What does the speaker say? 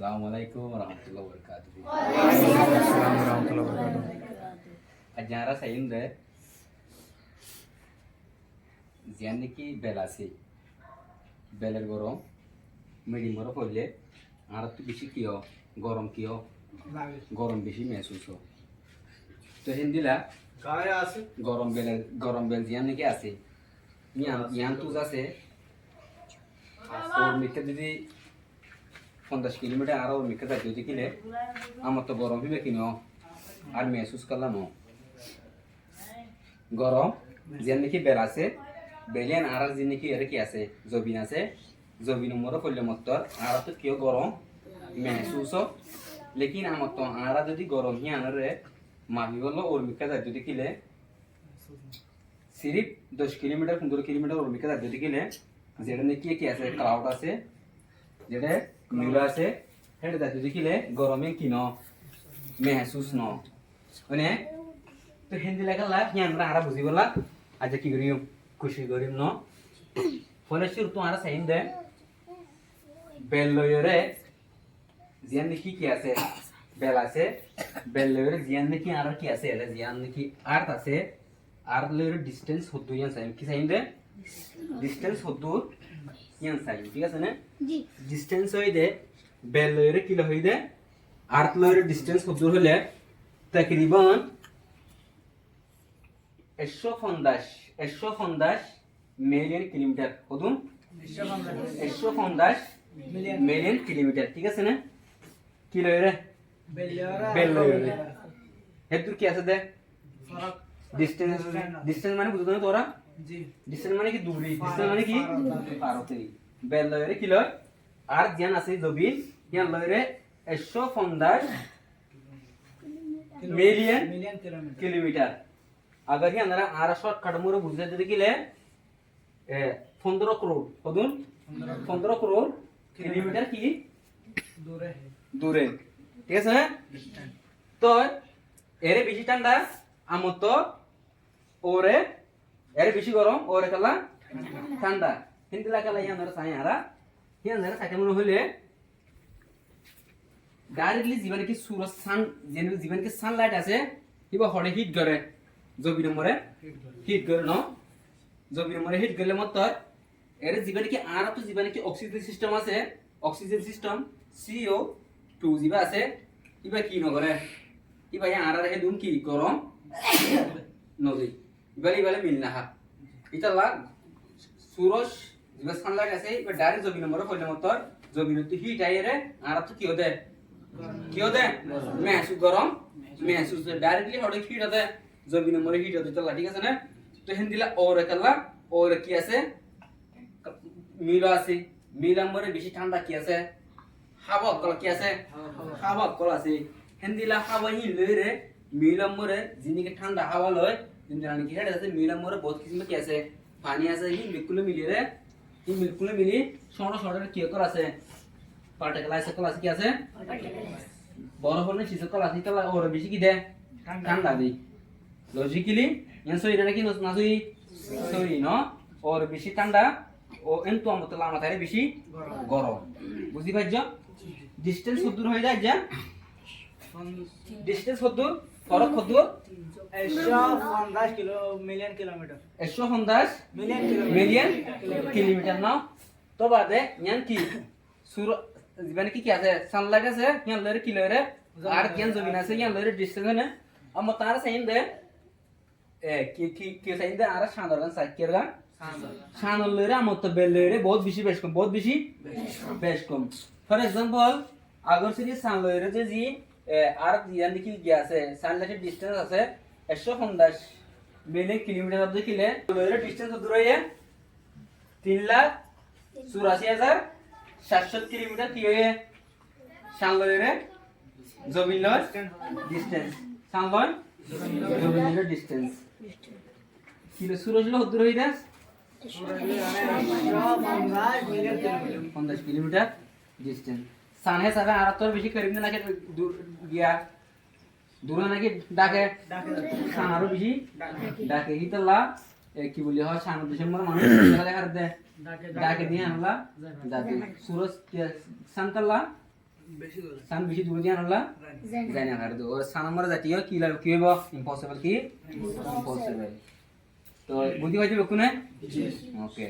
Assalamualaikum warahmatullahi wabarakatuh. Waalaikumsalam warahmatullahi wabarakatuh. Ajara sayinde জিয়ানে কি bell আছে বেলের গরম মিডিয়াম গরম করলে আর একটু বেশি কিয় গরম কিয় গরম বেশি মেহসুস হয় তো হিন্দিলা গায়ে আছে গরম বেল জিয়ানে কি আছে ইয়ান তুজ আছে ওর মিকে যদি 50 কিলোমিটার আর ওর মিকে যাই যদি কিলে আমার তো গরম হিবে কিনো আর মেহসুস করলাম গরম জিয়ানে কি বেল আছে বেলিয়ান আর জিনে কি এর কি আছে জবিন আছে জবিন মরে করলে মত আর তো কিও গরম মেহসুস লেকিন আমার তো আর যদি গরম হি আনরে মাহি বললো ওর মিকা যাই যদি কিলে সিরিপ 10 কিলোমিটার 15 কিলোমিটার ওর মিকা যাই যদি কিলে যেটা নাকি কি আছে ক্লাউড আছে যেটা নীলা আছে হেড যাই যদি কিলে গরমে কিন মেহসুস ন মানে তো হিন্দি লেখালা হি আমরা আর বুঝি বলা আজ কি করিম খুশি করিম ন ফলে শুরু তোমার সাইন দে বেল লয়রে জিয়ান নাকি কি আছে বেল আছে বেল লয়রে জিয়ান নাকি আর কি আছে এলে জিয়ান নাকি আর্ট আছে আর লয়রে ডিসটেন্স হদ্দু ইয়ান সাইন কি সাইন দে ডিসটেন্স হদ্দু ইয়ান সাইন ঠিক আছে না জি ডিসটেন্স হই দে বেল লয়রে কিলো হই দে আর্ট লয়রে ডিসটেন্স হদ্দু হলে তকরিবান 150 মিলিয়ন কিলোমিটার কদুন 150 মিলিয়ন কিলোমিটার ঠিক আছে না কিলো রে বেলরে হেতুর কি আছে দে ডিসটেন্স মানে বুঝতো না তোরা জি ডিসটেন্স মানে কি দূরি ডিসটেন্স মানে কি পারতেই বেলরে কিলো আর জ্ঞান আছে জবি জ্ঞান লরে 150 মিলিয়ন কিলোমিটার अगर ये अंदर आरा शॉर्ट कट मोरे बुझे दे किले 15 करोड़ कदुन 15 करोड़ किलोमीटर की दूरे ठीक আছে না তো এরে বেশি ঠান্ডা আমত তো ওরে এরে বেশি গরম ওরে কালা ঠান্ডা হিন্দি লাগালা ইয়ানরা সাইয়ারা ইয়ানরা সাইতে মনে হলে ডাইরেক্টলি জীবনে কি সূরজ সান জেনে জীবনে কি সানলাইট আছে কিবা হড়ে হিট করে জবির মরে হিট করে ন জবির মরে হিট করলে মত এর জীবনে কি আর তো জীবনে কি অক্সিজেন সিস্টেম আছে অক্সিজেন সিস্টেম CO2 জিবা আছে ইবা কি নগরে ইবা আর হে দুম কি গরম নদী ইবালি মিল না হা এটা লা সূরজ জিবা সানলাইট আছে ইবা ডাইরেক্ট জবির মরে কইলে মত জবির তো হিট আইরে আর তো কি হদে মেহসুস গরম মেহসুস ডাইরেক্টলি হড়ে হিট হদে জবিন মরে হিট হতে চলা ঠিক আছে না তো হিন্দিলা ওরে কাল্লা ওরে কি আছে মিলা আছে মিলা মরে বেশি ঠান্ডা কি আছে হাওয়া কল কি আছে হাওয়া কল আছে হিন্দিলা হাওয়া হি লইরে মিলা মরে জিনিকে ঠান্ডা হাওয়া লয় জিনিকে কি হেড আছে মিলা মরে বহুত কিসিম কি আছে পানি আছে হি মিলকুলে মিলি রে হি মিলকুলে মিলি ছোট ছোট কি কল আছে পার্টিকেল আছে কল আছে কি আছে বড় বড় চিজ কল আছে কল ওরে বেশি কি দে ঠান্ডা দেই লজিক্যালি এনসই এটা কি না সই সই ন और বেশি ঠান্ডা ও এনতো আমত লামা তারে বেশি গরম বুঝি পাইছ ডিসটেন্স কত হয়ে যায় যা ডিসটেন্স কত ফরক কত 150 মিলিয়ন কিলোমিটার 150 মিলিয়ন কিলোমিটার না তো বাদে ইয়ান কি সুর জীবনে কি আছে সানলাইট আছে ইয়ান লরে কি লরে আর জ্ঞান জমিন আছে ইয়ান লরে ডিসটেন্স না আমত তার সাইন দে কি সাইন দে আর সাধারণ সাইকের গান শানল লরে আমত বেল লরে বহুত বেশি বেশ কম ফর एग्जांपल अगर से सान लरे যে জি আর ইয়ান কি কি আছে সানলাইটের ডিসটেন্স আছে 150 মিলিয়ন কিলোমিটার অব্দি কিলে লরে ডিসটেন্স দূর হয়ে 3,84,700 কিলোমিটার কি হয়ে শান লরে জমিন লর ডিসটেন্স শান লর জমিনের ডিসটেন্স কিলো সূরজ লো দূর হই দাস 50 কিলোমিটার ডিসটেন্স সানে সারা আর তোর বেশি করিম না নাকি দূর গিয়া দূর নাকি ডাকে সানারও বেশি ডাকে হিতলা কি বলি হয় সান ডিসেম্বর মানুষ দেখা দে ডাকে দিয়ে আনলা যাতে সূরজ সানকালা সান বেশি দূর দিয়ে আনলা জানি না আর তো সান আমরা জাতীয় কি লাগবে কি হইব ইম্পসিবল কি ইম্পসিবল তো বুঝি হইছে কোনে ওকে